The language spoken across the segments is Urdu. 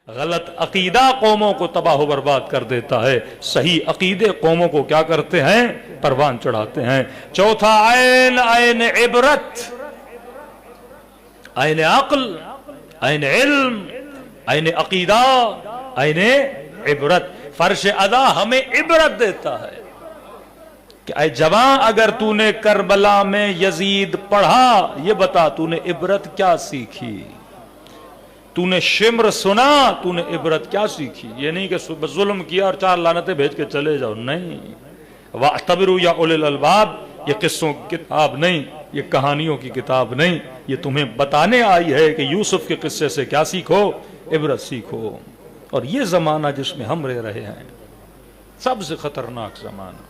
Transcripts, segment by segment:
غلط عقیدہ قوموں کو تباہ و برباد کر دیتا ہے، صحیح عقیدے قوموں کو کیا کرتے ہیں؟ پروان چڑھاتے ہیں۔ چوتھا عین، عین عبرت، عین عقل، عین علم، عین عقیدہ، عین عبرت۔ فرش ادا ہمیں عبرت دیتا ہے کہ اے جوان، اگر تو نے کربلا میں یزید پڑھا، یہ بتا تو نے عبرت کیا سیکھی؟ تو نے شمر سنا، تو نے عبرت کیا سیکھی؟ یہ نہیں کہ ظلم کیا اور 4 لعنتیں بھیج کے چلے جاؤ، نہیں۔ وَاعْتَبِرُوا يَا أُولِي الْأَلْبَابِ، یہ قصوں کی کتاب نہیں، یہ کہانیوں کی کتاب نہیں، یہ تمہیں بتانے آئی ہے کہ یوسف کے قصے سے کیا سیکھو؟ عبرت سیکھو۔ اور یہ زمانہ جس میں ہم رہ رہے ہیں، سب سے خطرناک زمانہ۔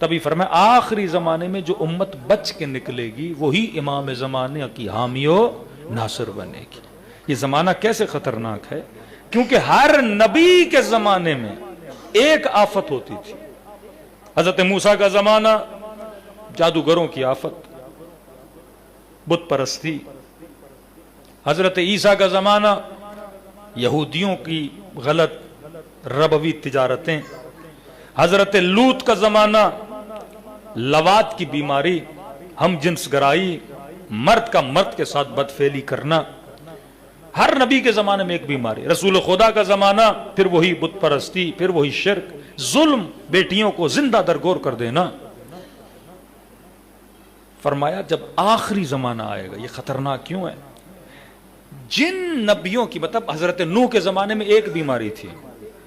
تبھی فرمایا آخری زمانے میں جو امت بچ کے نکلے گی وہی امام زمانے کی حامی و ناصر بنے گی۔ یہ زمانہ کیسے خطرناک ہے؟ کیونکہ ہر نبی کے زمانے میں ایک آفت ہوتی تھی۔ حضرت موسیٰ کا زمانہ جادوگروں کی آفت، بت پرستی۔ حضرت عیسیٰ کا زمانہ یہودیوں کی غلط ربوی تجارتیں۔ حضرت لوط کا زمانہ لواط کی بیماری، ہم جنس گرائی، مرد کا مرد کے ساتھ بدفعلی کرنا۔ ہر نبی کے زمانے میں ایک بیماری۔ رسول خدا کا زمانہ پھر وہی بت پرستی، پھر وہی شرک، ظلم، بیٹیوں کو زندہ درگور کر دینا۔ فرمایا جب آخری زمانہ آئے گا، یہ خطرناک کیوں ہے؟ جن نبیوں کی، مطلب حضرت نوح کے زمانے میں ایک بیماری تھی،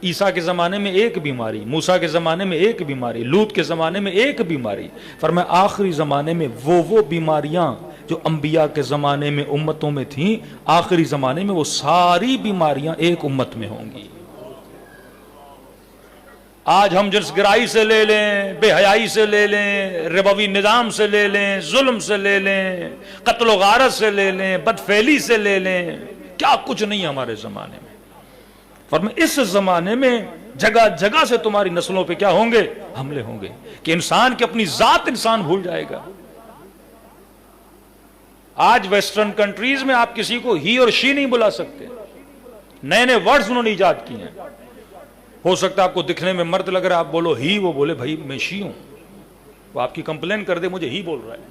عیسیٰ کے زمانے میں ایک بیماری، موسیٰ کے زمانے میں ایک بیماری، لوط کے زمانے میں ایک بیماری۔ فرمایا آخری زمانے میں وہ بیماریاں جو انبیاء کے زمانے میں امتوں میں تھیں، آخری زمانے میں وہ ساری بیماریاں ایک امت میں ہوں گی۔ آج ہم جنس گرائی سے لے لیں، بے حیائی سے لے لیں، ربوی نظام سے لے لیں، ظلم سے لے لیں، قتل و غارت سے لے لیں، بدفعلی سے لے لیں، کیا کچھ نہیں ہمارے زمانے میں۔ فرمایا اس زمانے میں جگہ جگہ سے تمہاری نسلوں پہ کیا ہوں گے؟ حملے ہوں گے، کہ انسان کی اپنی ذات انسان بھول جائے گا۔ آج ویسٹرن کنٹریز میں آپ کسی کو ہی اور شی نہیں بلا سکتے، نئے نئے ورڈز انہوں نے ایجاد کیے ہیں۔ ہو سکتا ہے آپ کو دکھنے میں مرد لگ رہا ہے، آپ بولو ہی، وہ بولے بھائی میں شی ہوں، وہ آپ کی کمپلین کر دے مجھے ہی بول رہا ہے۔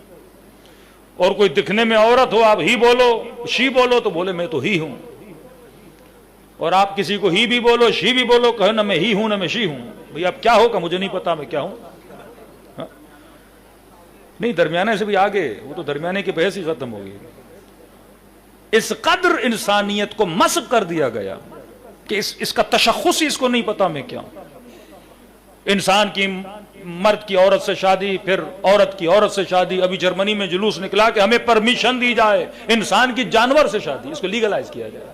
اور کوئی دکھنے میں عورت ہو، آپ ہی بولو، شی بولو تو بولے میں تو ہی ہوں۔ اور آپ کسی کو ہی بھی بولو، شی بھی بولو، کہو نہ میں ہی ہوں نہ میں شی ہوں، بھئی اب کیا ہوگا مجھے نہیں پتا میں کیا ہوں۔ نہیں، درمیانے سے بھی آگے، وہ تو درمیانے کی بحث ہی ختم ہوگی۔ اس قدر انسانیت کو مسخ کر دیا گیا کہ اس کا تشخص ہی اس کو نہیں پتا میں کیا ہوں۔ انسان کی مرد کی عورت سے شادی، پھر عورت کی عورت سے شادی۔ ابھی جرمنی میں جلوس نکلا کہ ہمیں پرمیشن دی جائے انسان کی جانور سے شادی، اس کو لیگلائز کیا جائے۔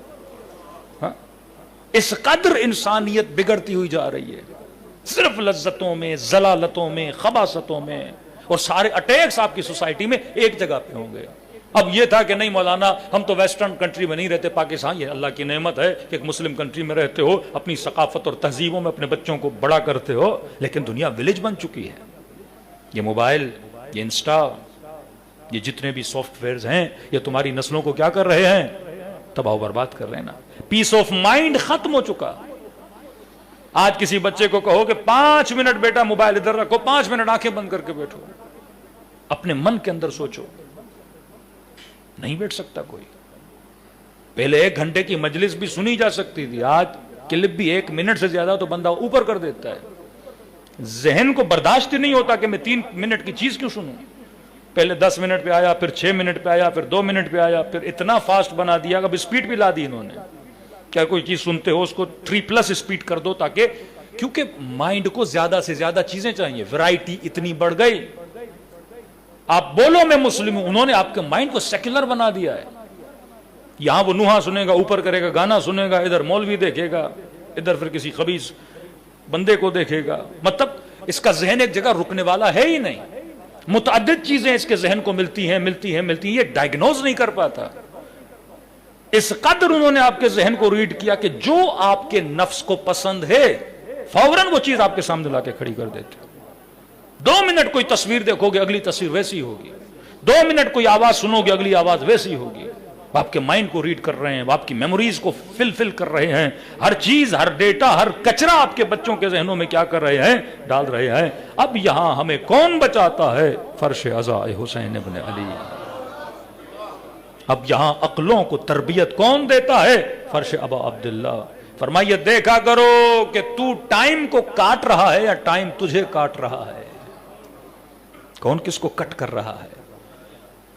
اس قدر انسانیت بگڑتی ہوئی جا رہی ہے، صرف لذتوں میں، ضلالتوں میں، خباثتوں میں، اور سارے اٹیکس آپ کی سوسائٹی میں ایک جگہ پہ ہوں گے۔ اب یہ تھا کہ نہیں مولانا ہم تو ویسٹرن کنٹری میں نہیں رہتے، پاکستان یہ اللہ کی نعمت ہے کہ ایک مسلم کنٹری میں رہتے ہو، اپنی ثقافت اور تہذیبوں میں اپنے بچوں کو بڑا کرتے ہو، لیکن دنیا ولیج بن چکی ہے۔ یہ موبائل، یہ انسٹا، یہ جتنے بھی سافٹ ویئرز ہیں، یہ تمہاری نسلوں کو کیا کر رہے ہیں؟ تباہ و برباد کر رہے ہیں نا۔ پیس آف مائنڈ ختم ہو چکا۔ آج کسی بچے کو کہو کہ 5 منٹ بیٹا موبائل ادھر رکھو، 5 منٹ آنکھیں بند کر کے بیٹھو، اپنے من کے اندر سوچو، نہیں بیٹھ سکتا کوئی۔ پہلے 1 گھنٹے کی مجلس بھی سنی جا سکتی تھی، آج کلپ بھی 1 منٹ سے زیادہ تو بندہ اوپر کر دیتا ہے۔ ذہن کو برداشت ہی نہیں ہوتا کہ میں 3 منٹ کی چیز کیوں سنوں۔ پہلے 10 منٹ پہ آیا، پھر 6 منٹ پہ آیا، پھر 2 منٹ پہ آیا، پھر اتنا فاسٹ بنا دیا، اب اسپیڈ بھی لا دی انہوں نے۔ کیا کوئی چیز سنتے ہو اس کو 3+ اسپیڈ کر دو، تاکہ کیونکہ مائنڈ کو زیادہ سے زیادہ چیزیں چاہیے، ویرائٹی اتنی بڑھ گئی۔ آپ بولو میں مسلم ہوں، انہوں نے آپ کے مائنڈ کو سیکولر بنا دیا ہے۔ یہاں وہ نوحہ سنے گا، اوپر کرے گا، گانا سنے گا، ادھر مولوی دیکھے گا، ادھر پھر کسی خبیث بندے کو دیکھے گا۔ مطلب اس کا ذہن ایک جگہ رکنے والا ہے ہی نہیں، متعدد چیزیں اس کے ذہن کو ملتی ہیں، یہ ڈائگنوز نہیں کر پاتا۔ اس قدر انہوں نے آپ کے ذہن کو ریڈ کیا کہ جو آپ کے نفس کو پسند ہے فوراً وہ چیز آپ کے سامنے لا کے کھڑی کر دیتے۔ 2 منٹ کوئی تصویر دیکھو گے، اگلی تصویر ویسی ہوگی۔ 2 منٹ کوئی آواز سنو گے، اگلی آواز ویسی ہوگی۔ آپ کے مائنڈ کو ریڈ کر رہے ہیں، وہ آپ کی میموریز کو فل کر رہے ہیں، ہر چیز، ہر ڈیٹا، ہر کچرا آپ کے بچوں کے ذہنوں میں کیا کر رہے ہیں، ڈال رہے ہیں۔ اب یہاں ہمیں کون بچاتا ہے؟ فرش عزا حسین ابن علی۔ اب یہاں عقلوں کو تربیت کون دیتا ہے؟ فرش ابا عبداللہ۔ فرمائیے دیکھا کرو کہ تو ٹائم کو کاٹ رہا ہے یا ٹائم تجھے کاٹ رہا ہے، کون کس کو کٹ کر رہا ہے؟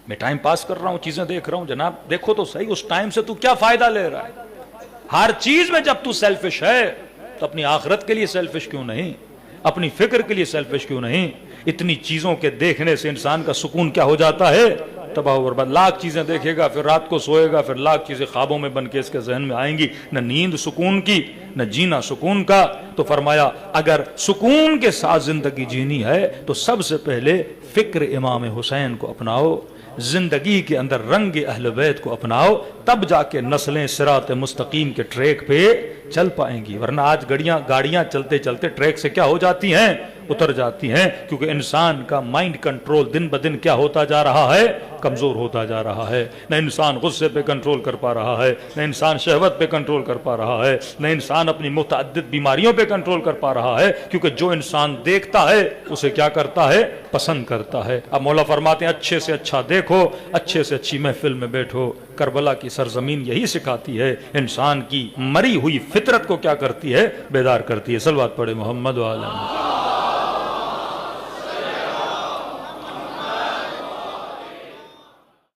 میں ٹائم پاس کر رہا ہوں، چیزیں دیکھ رہا ہوں، جناب دیکھو تو صحیح اس ٹائم سے تو کیا فائدہ لے رہا ہے؟ ہر چیز میں جب تو سیلفش ہے تو اپنی آخرت کے لیے سیلفش کیوں نہیں؟ اپنی فکر کے لیے سیلفش کیوں نہیں؟ اتنی چیزوں کے دیکھنے سے انسان کا سکون کیا ہو جاتا ہے؟ تباہ و برباد۔ لاکھ چیزیں دیکھے گا، پھر رات کو سوئے گا، پھر لاکھ چیزیں خوابوں میں بن کے اس کے ذہن میں آئیں گی، نہ نیند سکون کی، نہ جینا سکون کا۔ تو فرمایا اگر سکون کے ساتھ زندگی جینی ہے تو سب سے پہلے فکر امام حسین کو اپناؤ، زندگی کے اندر رنگ اہل بیت کو اپناؤ، تب جا کے نسلیں صراط مستقیم کے ٹریک پہ چل پائیں گی۔ ورنہ آج گاڑیاں چلتے چلتے ٹریک سے کیا ہو جاتی ہیں؟ اتر جاتی ہیں، کیونکہ انسان کا مائنڈ کنٹرول دن بدن کیا ہوتا جا رہا ہے؟ کمزور ہوتا جا رہا ہے۔ نہ انسان غصے پہ کنٹرول کر پا رہا ہے، نہ انسان شہوت پہ کنٹرول کر پا رہا ہے، نہ انسان اپنی متعدد بیماریوں پہ کنٹرول کر پا رہا ہے، کیونکہ جو انسان دیکھتا ہے اسے کیا کرتا ہے؟ پسند کرتا ہے۔ اب مولا فرماتے ہیں اچھے سے اچھا دیکھو، اچھے سے اچھی محفل میں بیٹھو۔ کربلا کی سرزمین یہی سکھاتی ہے، انسان کی مری ہوئی فطرت کو کیا کرتی ہے؟ بیدار کرتی ہے۔ صلوات پڑھے محمد وعلی